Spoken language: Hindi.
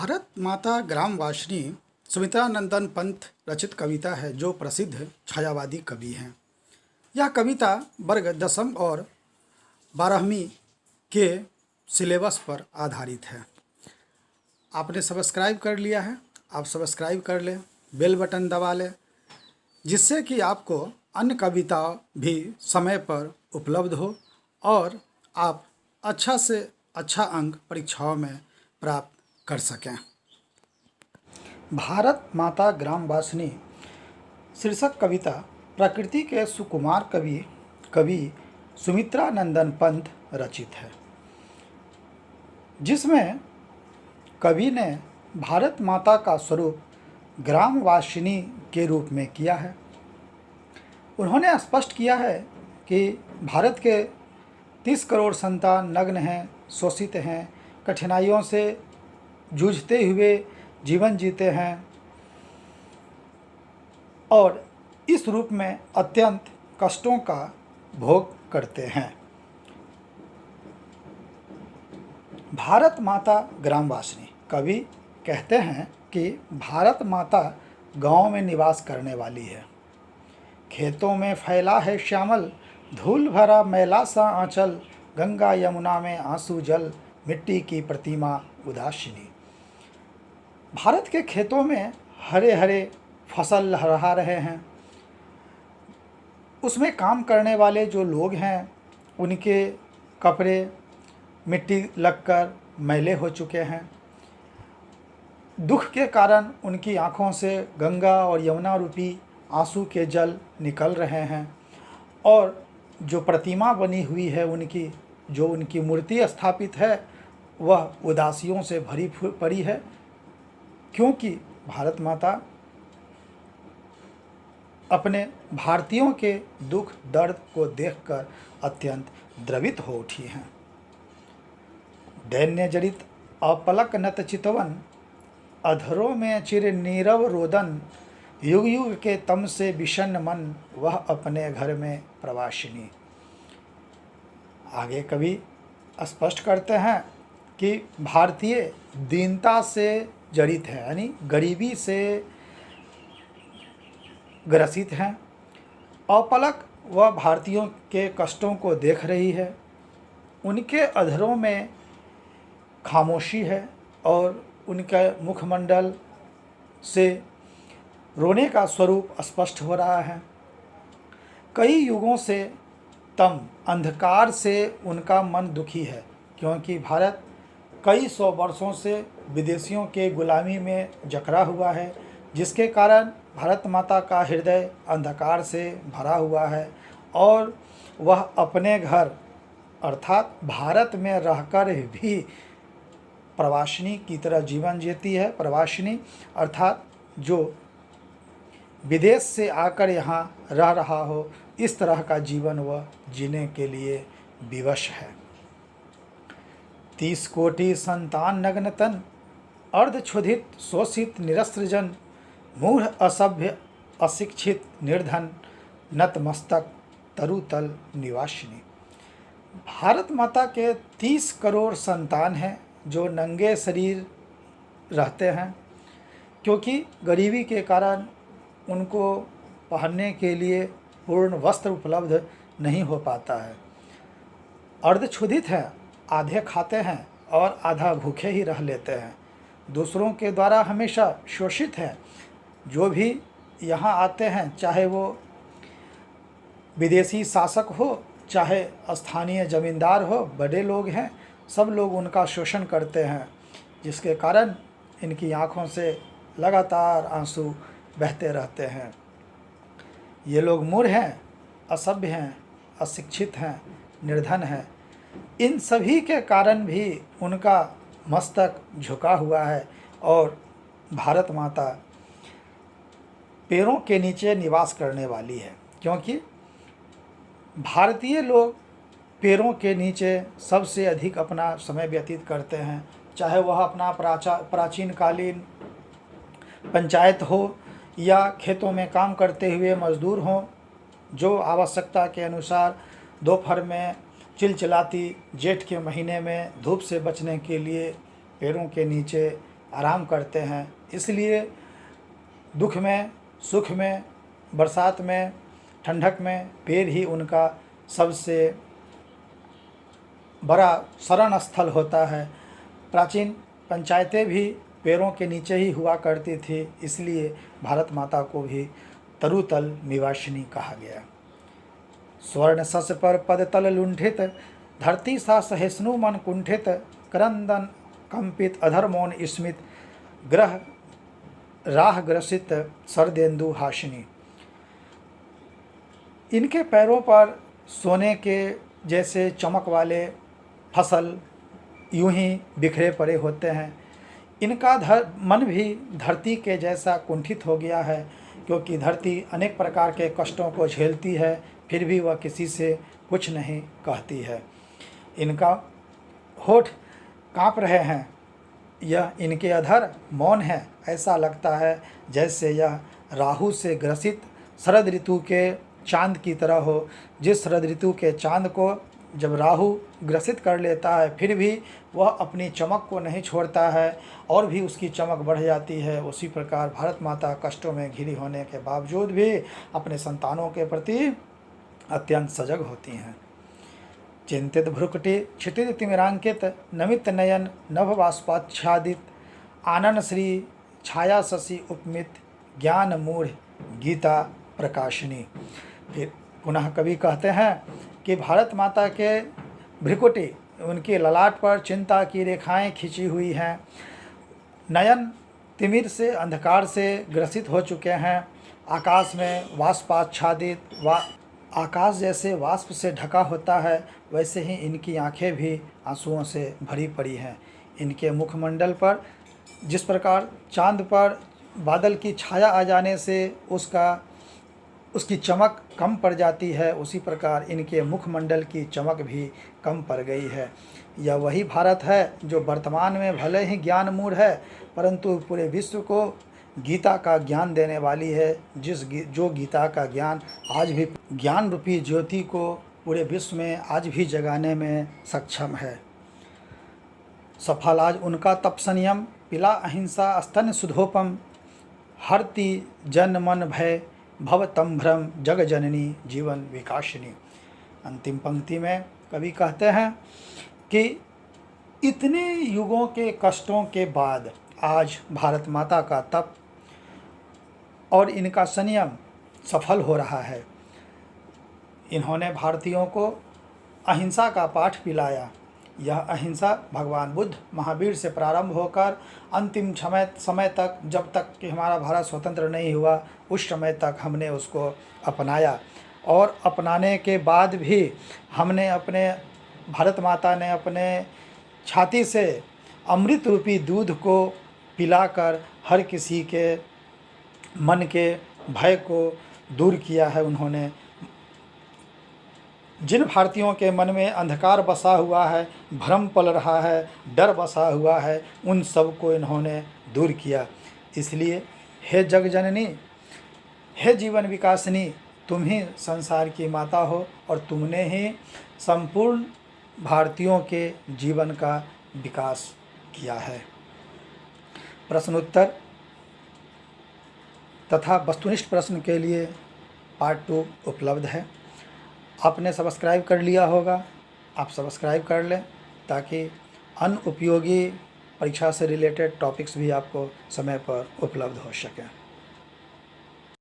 भारत माता ग्राम वाशिनी सुमित्रा नंदन पंत रचित कविता है जो प्रसिद्ध छायावादी कवि हैं। यह कविता वर्ग 10वीं और 12वीं के सिलेबस पर आधारित है। आपने सब्सक्राइब कर लिया है, आप सब्सक्राइब कर लें, बेल बटन दबा लें, जिससे कि आपको अन्य कविता भी समय पर उपलब्ध हो और आप अच्छा से अच्छा अंक परीक्षाओं में प्राप्त कर सकें। भारत माता ग्राम वाशिनी शीर्षक कविता प्रकृति के सुकुमार कवि सुमित्रा नंदन पंत रचित है, जिसमें कवि ने भारत माता का स्वरूप ग्राम वाशिनी के रूप में किया है। उन्होंने स्पष्ट किया है कि भारत के 30 करोड़ संतान नग्न हैं, शोषित हैं, कठिनाइयों से जूझते हुए जीवन जीते हैं और इस रूप में अत्यंत कष्टों का भोग करते हैं। भारत माता ग्राम वाशिनी कवि कहते हैं कि भारत माता गांव में निवास करने वाली है। खेतों में फैला है श्यामल, धूल भरा मैला सा आंचल, गंगा यमुना में आंसू जल, मिट्टी की प्रतिमा उदासीनी। भारत के खेतों में हरे हरे फसल लहरा रहे हैं। उसमें काम करने वाले जो लोग हैं उनके कपड़े मिट्टी लगकर मैले हो चुके हैं। दुख के कारण उनकी आँखों से गंगा और यमुना रूपी आंसू के जल निकल रहे हैं और जो प्रतिमा बनी हुई है उनकी मूर्ति स्थापित है वह उदासियों से भरी पड़ी है, क्योंकि भारत माता अपने भारतीयों के दुख दर्द को देखकर अत्यंत द्रवित हो उठी हैं। दैन्य जड़ित अपलक नत चितवन, अधरों में चिर नीरव रोदन, युग युग के तम से विषन्न मन, वह अपने घर में प्रवासिनी। आगे कवि स्पष्ट करते हैं कि भारतीय दीनता से जड़ित है, यानी गरीबी से ग्रसित हैं। अपलक वह भारतीयों के कष्टों को देख रही है। उनके अधरों में खामोशी है और उनके मुखमंडल से रोने का स्वरूप स्पष्ट हो रहा है। कई युगों से तम अंधकार से उनका मन दुखी है, क्योंकि भारत कई सौ वर्षों से विदेशियों के गुलामी में जकड़ा हुआ है, जिसके कारण भारत माता का हृदय अंधकार से भरा हुआ है और वह अपने घर अर्थात भारत में रहकर भी प्रवासिनी की तरह जीवन जीती है। प्रवासिनी अर्थात जो विदेश से आकर यहाँ रह रहा हो, इस तरह का जीवन वह जीने के लिए विवश है। 30 कोटि संतान नग्न तन, अर्धक्षुधित शोषित निरस्त्रजन, मूढ़ असभ्य अशिक्षित निर्धन, नतमस्तक तरुतल निवासिनी। भारत माता के 30 करोड़ संतान हैं जो नंगे शरीर रहते हैं, क्योंकि गरीबी के कारण उनको पहनने के लिए पूर्ण वस्त्र उपलब्ध नहीं हो पाता है। अर्धक्षुधित हैं, आधे खाते हैं और आधा भूखे ही रह लेते हैं। दूसरों के द्वारा हमेशा शोषित हैं। जो भी यहाँ आते हैं, चाहे वो विदेशी शासक हो, चाहे स्थानीय जमींदार हो, बड़े लोग हैं, सब लोग उनका शोषण करते हैं, जिसके कारण इनकी आँखों से लगातार आंसू बहते रहते हैं। ये लोग मूढ़ हैं, असभ्य हैं, अशिक्षित हैं, निर्धन हैं। इन सभी के कारण भी उनका मस्तक झुका हुआ है और भारत माता पैरों के नीचे निवास करने वाली है, क्योंकि भारतीय लोग पैरों के नीचे सबसे अधिक अपना समय व्यतीत करते हैं, चाहे वह अपना प्राचीन कालीन पंचायत हो या खेतों में काम करते हुए मजदूर हों, जो आवश्यकता के अनुसार दोपहर में चिलचिलाती जेठ के महीने में धूप से बचने के लिए पैरों के नीचे आराम करते हैं। इसलिए दुख में, सुख में, बरसात में, ठंडक में पैर ही उनका सबसे बड़ा शरण स्थल होता है। प्राचीन पंचायतें भी पैरों के नीचे ही हुआ करती थी, इसलिए भारत माता को भी तरुतल निवासिनी कहा गया। स्वर्ण सस पर पद तल लुंठित, धरती सा सहिष्णु मन कुंठित, करंदन कंपित अधर मौन स्मित, ग्रह राह ग्रसित सरदेन्दु हाशिनी। इनके पैरों पर सोने के जैसे चमक वाले फसल यूं ही बिखरे पड़े होते हैं। इनका मन भी धरती के जैसा कुंठित हो गया है, क्योंकि धरती अनेक प्रकार के कष्टों को झेलती है, फिर भी वह किसी से कुछ नहीं कहती है। इनका होठ काँप रहे हैं, यह इनके अधर मौन है। ऐसा लगता है जैसे यह राहु से ग्रसित शरद ऋतु के चांद की तरह हो। जिस शरद ऋतु के चांद को जब राहु ग्रसित कर लेता है, फिर भी वह अपनी चमक को नहीं छोड़ता है और भी उसकी चमक बढ़ जाती है। उसी प्रकार भारत माता कष्टों में घिरी होने के बावजूद भी अपने संतानों के प्रति अत्यंत सजग होती हैं। चिंतित भ्रुकुटी क्षितिज तिमिरांकित, नमित नयन नभ बाष्पाच्छादित, आनंद श्री छाया शशि उपमित, ज्ञान मूढ़ गीता प्रकाशिनी। फिर पुनः कवि कहते हैं कि भारत माता के भ्रिकुटी, उनके ललाट पर चिंता की रेखाएं खिंची हुई हैं, नयन तिमिर से, अंधकार से ग्रसित हो चुके हैं, आकाश में वाष्पाच्छादित आकाश जैसे वाष्प से ढका होता है, वैसे ही इनकी आंखें भी आंसुओं से भरी पड़ी हैं। इनके मुखमंडल पर जिस प्रकार चांद पर बादल की छाया आ जाने से उसकी चमक कम पड़ जाती है, उसी प्रकार इनके मुखमंडल की चमक भी कम पड़ गई है। यह वही भारत है जो वर्तमान में भले ही ज्ञान मूढ़ है, परंतु पूरे विश्व को गीता का ज्ञान देने वाली है। जो गीता का ज्ञान आज भी ज्ञान रूपी ज्योति को पूरे विश्व में आज भी जगाने में सक्षम है। सफल आज उनका तप संयम, पिला अहिंसा स्तन सुधोपम, हरति जन मन भय, भव तम भ्रम जग जननी जीवन विकासिनी। अंतिम पंक्ति में कवि कहते हैं कि इतने युगों के कष्टों के बाद आज भारत माता का तप और इनका संयम सफल हो रहा है। इन्होंने भारतीयों को अहिंसा का पाठ पिलाया। यह अहिंसा भगवान बुद्ध महावीर से प्रारंभ होकर अंतिम समय तक, जब तक कि हमारा भारत स्वतंत्र नहीं हुआ, उस समय तक हमने उसको अपनाया। और अपनाने के बाद भी भारत माता ने अपने छाती से अमृत रूपी दूध को पिलाकर हर किसी के मन के भय को दूर किया है। उन्होंने जिन भारतीयों के मन में अंधकार बसा हुआ है, भ्रम पल रहा है, डर बसा हुआ है, उन सब को इन्होंने दूर किया। इसलिए हे जग जननी, हे जीवन विकासिनी, तुम ही संसार की माता हो और तुमने ही संपूर्ण भारतीयों के जीवन का विकास किया है। प्रश्नोत्तर तथा वस्तुनिष्ठ प्रश्न के लिए पार्ट 2 उपलब्ध है। आपने सब्सक्राइब कर लिया होगा, आप सब्सक्राइब कर लें ताकि अन्य उपयोगी परीक्षा से रिलेटेड टॉपिक्स भी आपको समय पर उपलब्ध हो सकें।